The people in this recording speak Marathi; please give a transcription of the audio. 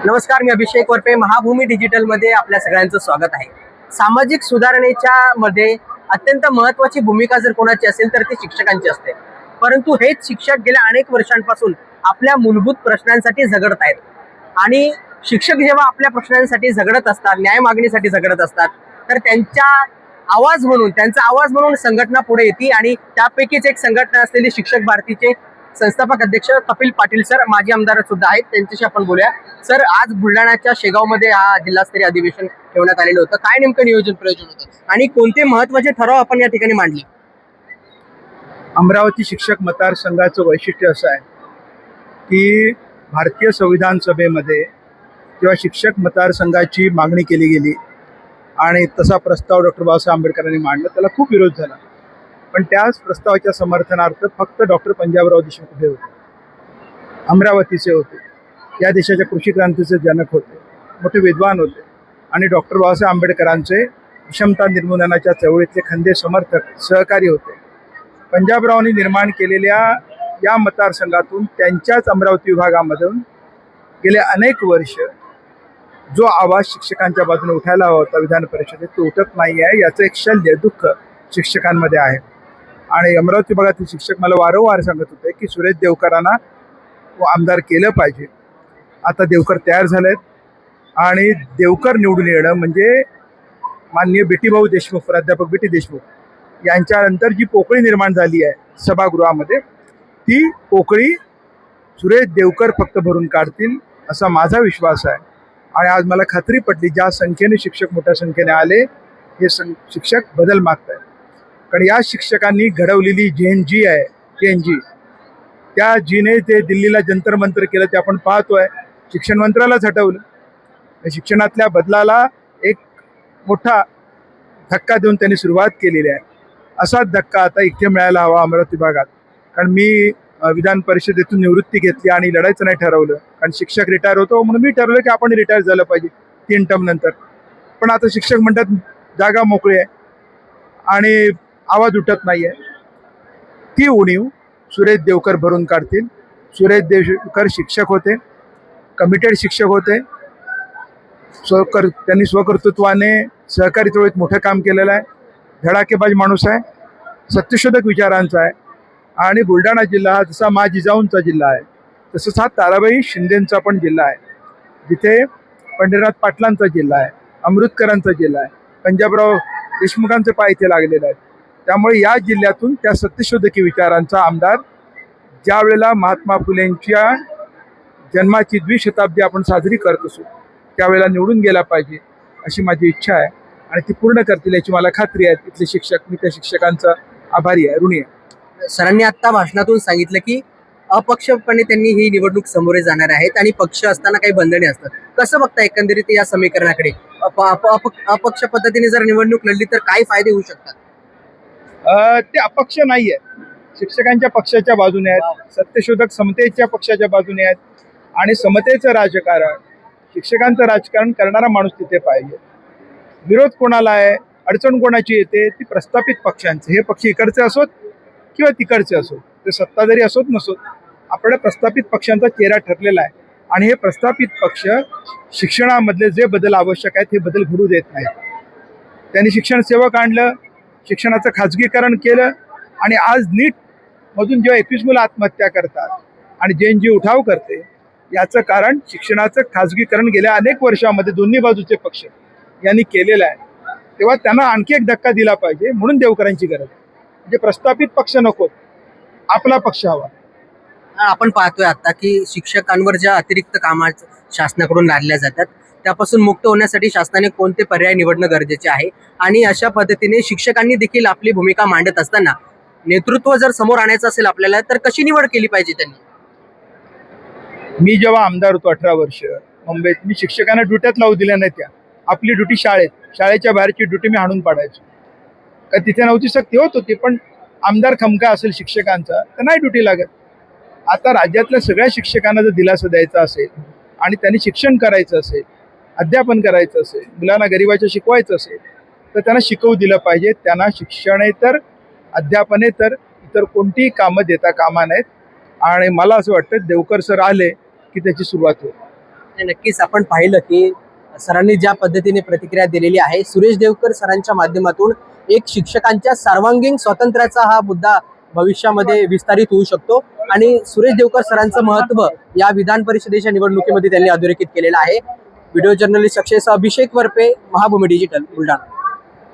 नमस्कार, मी अभिषेक वरपे. महाभूमी डिजिटलमध्ये आपल्या सगळ्यांचं स्वागत आहे. सामाजिक सुधारणेच्या मध्ये अत्यंत महत्त्वाची भूमिका जर कोणाची असेल तर ती शिक्षकांची असते. परंतु हेच शिक्षक गेल्या अनेक वर्षांपासून आपल्या मूलभूत प्रश्नांसाठी झगडत आहेत. आणि शिक्षक जेव्हा आपल्या प्रश्नांसाठी झगडत असतात, न्याय मागणीसाठी झगडत असतात, तर त्यांचा आवाज म्हणून संघटना पुढे येते. आणि त्यापैकीच एक संघटना असलेली शिक्षक भारतीचे संस्थापक अध्यक्ष कपिल पाटील सर माजी आमदार सुद्धा आहेत. त्यांच्याशी आपण बोलूया. सर, आज बुलढाण्याच्या शेगावमध्ये हा जिल्हास्तरीय अधिवेशन ठेवण्यात आलेलं होतं. काय नेमकं नियोजन प्रयोजन होतं आणि कोणते महत्त्वाचे ठराव आपण या ठिकाणी मांडले? अमरावती शिक्षक मतदारसंघाचं वैशिष्ट्य असं आहे की भारतीय संविधान सभेमध्ये जेव्हा शिक्षक मतदारसंघाची मागणी केली गेली आणि तसा प्रस्ताव डॉक्टर बाबासाहेब आंबेडकरांनी मांडला, त्याला खूप विरोध झाला. पण त्याच प्रस्तावाच्या समर्थनार्थ फक्त डॉक्टर पंजाबराव देशमुख उभे होते. अमरावतीचे होते, या देशाच्या कृषी क्रांतीचे जनक होते, मोठे विद्वान होते आणि डॉक्टर बाबासाहेब आंबेडकरांचे विषमता निर्मूलनाच्या चळवळीतले खंदे समर्थक सहकारी होते. पंजाबरावांनी निर्माण केलेल्या या मतदारसंघातून त्यांच्याच अमरावती विभागामधून गेले अनेक वर्ष जो आवाज शिक्षकांच्या बाजूने उठायला हवा होता विधान परिषदेत, तो उठत नाही आहे. याचं एक शल्य दुःख शिक्षकांमध्ये आहे. आणि अमरावती विभागातील शिक्षक मला वारंवार सांगत होते की सुरेश देवकरांना आमदार केलं पाहिजे. आता देवकर तयार झाले आहेत आणि देवकर निवडून येणं म्हणजे माननीय बीटीभाऊ देशमुख, प्राध्यापक बीटी देशमुख यांच्यानंतर जी पोकळी निर्माण झाली आहे सभागृहामध्ये, ती पोकळी सुरेश देवकर फक्त भरून काढतील असा माझा विश्वास आहे. आणि आज मला खात्री पटली, ज्या संख्येने शिक्षक मोठ्या संख्येने आले, हे शिक्षक बदल मागत आहेत. कारण या शिक्षकांनी घडवलेली जेएनजी आहे, जेएनजी, त्या जीने ते दिल्लीला जंतर मंतर केलं ते आपण पाहतोय. शिक्षण मंत्र्यालाच हटवलं. शिक्षणातल्या बदलाला एक मोठा धक्का देऊन त्यांनी सुरुवात केलेली आहे. असाच धक्का आता इथे मिळायला हवा अमरावती भागात. कारण मी विधान परिषदेतून निवृत्ती घेतली आणि लढायचं नाही ठरवलं, कारण शिक्षक रिटायर होतो म्हणून मी ठरवलं की आपण रिटायर झालं पाहिजे 3 टर्म नंतर. पण आता शिक्षक म्हणतात जागा मोकळी आहे आणि आवाज उठत नाही आहे. ती उणीव सुरेश देवकर भरून काढतील. सुरेश देवकर शिक्षक होते, कमिटेड शिक्षक होते. त्यांनी स्वकर्तृत्वाने सहकारी चळवळीत मोठं काम केलेलं आहे. धडाकेबाज माणूस आहे, सत्यशोधक विचारांचा आहे. आणि बुलढाणा जिल्हा हा जसा मा जिजाऊंचा जिल्हा आहे, तसंच हा ताराबाई शिंदेंचा पण जिल्हा आहे, जिथे पंढरीनाथ पाटलांचा जिल्हा आहे, अमृतकरांचा जिल्हा आहे, पंजाबराव देशमुखांचे पाय इथे लागलेले आहेत. त्यामुळे या जिल्ह्यातून त्या सत्यशोधकी विचारांचा आमदार, ज्या वेळेला महात्मा फुलेंच्या जन्माची 2 शताब्दी आपण साजरी करत असू, त्यावेळेला निवडून गेला पाहिजे अशी माझी इच्छा आहे. आणि ती पूर्ण करतील याची मला खात्री आहे. तिथले शिक्षक, मी त्या शिक्षकांचा आभारी आहे, ऋणी आहे. सरांनी आता भाषणातून सांगितलं की अपक्षपणे त्यांनी ही निवडणूक समोरे जाणार आहेत आणि पक्ष असताना काही बंधने असतात. कसं बघता एकंदरीत या समीकरणाकडे? अपक्ष पद्धतीने जर निवडणूक लढली तर काय फायदे होऊ शकतात? ते अपक्ष नाही आहे, शिक्षकांच्या पक्षाच्या बाजूने आहेत, सत्यशोधक समतेच्या पक्षाच्या बाजूने आहेत. आणि समतेचं राजकारण, शिक्षकांचं राजकारण करणारा माणूस तिथे पाहिजे. विरोध कोणाला आहे, अडचण कोणाची येते, ती प्रस्थापित पक्षांचे. हे पक्ष इकडचे असोत किंवा तिकडचे असोत, ते सत्ताधारी असोत नसोत, आपल्या प्रस्थापित पक्षांचा चेहरा ठरलेला आहे. आणि हे प्रस्थापित पक्ष शिक्षणामधले जे बदल आवश्यक आहेत हे बदल घडू देत नाहीत. त्यांनी शिक्षण सेवक आणलं, शिक्षणाचं खाजगीकरण केलं आणि आज नीट मधून जेव्हा 21 मुलं आत्महत्या करतात आणि जेएनजी उठाव करते, याचं कारण शिक्षणाचं खाजगीकरण गेल्या अनेक वर्षामध्ये दोन्ही बाजूचे पक्ष यांनी केलेलं आहे. तेव्हा त्यांना आणखी एक धक्का दिला पाहिजे, म्हणून देवकरांची गरज आहे. म्हणजे प्रस्थापित पक्ष नको, आपला पक्ष हवा. आपण पाहतोय आता की शिक्षकांवर ज्या अतिरिक्त कामा शासनाकडून लादल्या जातात, त्यापासून मुक्त होण्यासाठी शासनाने कोणते पर्याय निवडणं गरजेचे आहे. आणि अशा पद्धतीने शिक्षकांनी देखील आपली भूमिका मांडत असताना नेतृत्व जर समोर आणायचं असेल आपल्याला, तर कशी निवड केली पाहिजे त्यांनी? मी जेव्हा आमदार होतो 18 वर्ष मुंबईत, मी शिक्षकांना ड्युट्यात लावू दिल्या नाही. त्या आपली ड्युटी शाळेच्या बाहेरची ड्युटी मी हाणून पाडायचो, का तिथे नव्हती सक्ती होत होती. पण आमदार खमका असेल शिक्षकांचा तर नाही ड्युटी लागत. आता राज्यातल्या सगळ्या शिक्षकांना जर दिलासा द्यायचा असेल आणि त्यांनी शिक्षण करायचं असेल, अध्यापन करायचं असेल, मुलांना गरिबाच्या शिकवायचं असेल, तर त्यांना शिकवू दिलं पाहिजे. त्यांना शिक्षणेतर अध्यापनेतर इतर कोणतीही कामं देता कामा नाहीत. आणि मला असं वाटतं देवकर सर आले की त्याची सुरुवात होईल. आणि नक्कीच आपण पाहिलं की सरांनी ज्या पद्धतीने प्रतिक्रिया दिलेली आहे, सुरेश देवकर सरांच्या माध्यमातून एक शिक्षकांच्या सर्वांगीण स्वातंत्र्याचा हा मुद्दा भविष्यामध्ये विस्तारित होऊ शकतो आणि सुरेश देवकर सरांचं महत्त्व या विधान परिषदेच्या निवडणुकीमध्ये त्यांनी अधोरेखित केलेलं आहे. व्हिडिओ जर्नलिस्ट अक्षय अभिषेक वरपे, महाभूमी डिजिटल, बुलढाणा.